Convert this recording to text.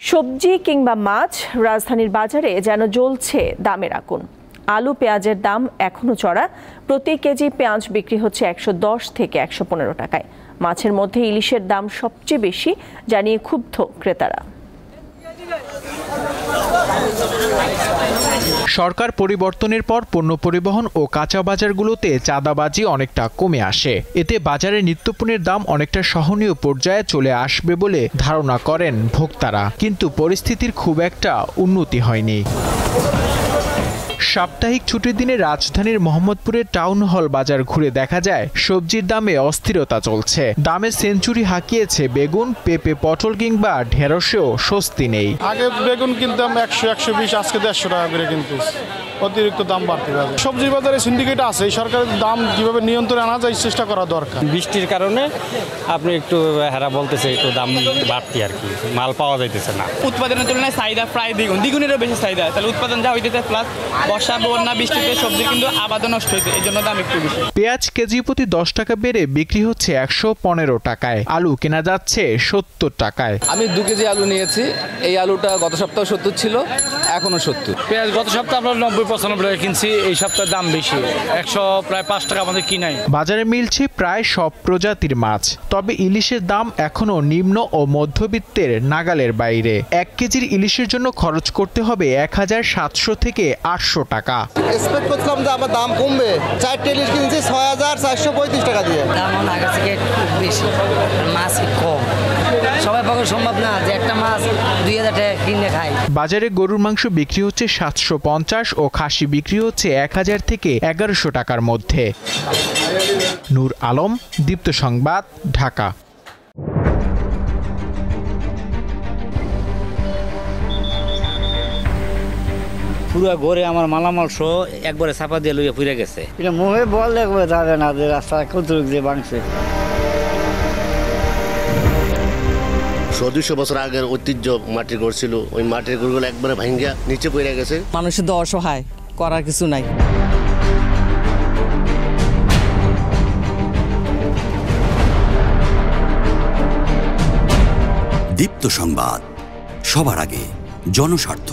সবজি কিংবা মাছ রাজধানীর বাজারে যেন জ্বলছে দামের আগুন। আলু পেঁয়াজের দাম এখনো চড়া। প্রতি কেজি পেঁয়াজ বিক্রি হচ্ছে ১১০ থেকে ১১৫ টাকায়। মাছের মধ্যে ইলিশের দাম সবচেয়ে বেশি জানিয়ে ক্ষুব্ধ ক্রেতারা। সরকার পরিবর্তনের পর পণ্য পরিবহন ও কাঁচা বাজারগুলোতে চাঁদাবাজি অনেকটা কমে আসে। এতে বাজারে নিত্যপণ্যের দাম অনেকটা সহনীয় পর্যায়ে চলে আসবে বলে ধারণা করেন ভোক্তারা, কিন্তু পরিস্থিতির খুব একটা উন্নতি হয়নি। সাপ্তাহিক ছুটির দিনে রাজধানীর মোহাম্মদপুরের টাউন হল বাজার ঘুরে দেখা যায় সবজির দামে অস্থিরতা চলছে। দামে সেঞ্চুরি হাঁকিয়েছে বেগুন, পেঁপে, পটল কিংবা ঢেঁড়সেও স্বস্তি নেই। আগে বেগুন কিনতাম ১০০-১২০, আজকে ১৫০ টাকা করে কিনতেছি। অতিরিক্ত দাম বাড়তে পারে। সবজি বাজারে সিন্ডিকেট আছে, সরকারের দাম কিভাবে নিয়ন্ত্রণে আনা যায় চেষ্টা করা দরকার। বৃষ্টির কারণে আপনি একটু হেরা বলতেছে একটু দাম বাড়তি আর কি, মাল পাওয়া যাইতেছে না। উৎপাদনের তুলনায় চাহিদা প্রায় দ্বিগুণেরও বেশি চাহিদা, তাহলে উৎপাদন যা হইতেছে প্লাস বর্ষা বন্যা বৃষ্টিতে সবজি কিন্তু আবাদও নষ্ট হয়েছে, এই জন্য দাম একটু বেশি। পেঁয়াজ কেজি প্রতি ১০ টাকা বেড়ে বিক্রি হচ্ছে ১১৫ টাকায়। আলু কেনা যাচ্ছে ৭০ টাকায়। আমি ২ কেজি আলু নিয়েছি। এই আলুটা গত সপ্তাহে ৭০ ছিল, এখনো ৭০। পেঁয়াজ গত সপ্তাহে আমরা ৯০-৯৫ টাকা কিনছি, এই সপ্তাহে দাম বেশি, ১০০ টাকা আমাদের কিনাই। বাজারে মিলছে প্রায় সব প্রজাতির মাছ, তবে ইলিশের দাম এখনো নিম্ন ও মধ্যবিত্তের নাগালের বাইরে। ১ কেজির ইলিশের জন্য খরচ করতে হবে ১৭০০ থেকে ৮০০ টাকা। এক্সপেক্ট করছিলাম যে আবার দাম কমবে। 4টে ইলিশ কিনছি ৬৪৩৫ টাকা দিয়ে। দাম আগের থেকে বেশি, মাছ কম। সবাই পক্ষে সম্ভব না যে একটা মাছ ২০০০ টাকা কিনে খায়। বাজারে গরুর মাংস বিক্রি হচ্ছে ৭৫০ ও খাসি বিক্রি হচ্ছে ১০০০ থেকে ১১০০ টাকার মধ্যে। নূর আলম, দীপ্ত সংবাদ, ঢাকা। পুরো ঘরে আমার মালামাল সহ একবারে চাপা দিয়ে লইয়া পুড়ে গেছে। এটা মুখে বল দেখবে যাবে না যে রাস্তা কত যে ভাঙছে। ১২০ বছর আগের ঐতিহ্য মাটির ঘর ছিল, ওই মাটির ঘরগুলো একবারে ভাঙ্গিয়া নিচে পড়ে গেছে। মানুষের তো অসহায়, করার কিছু নাই। দীপ্ত সংবাদ, সবার আগে, জনস্বার্থ।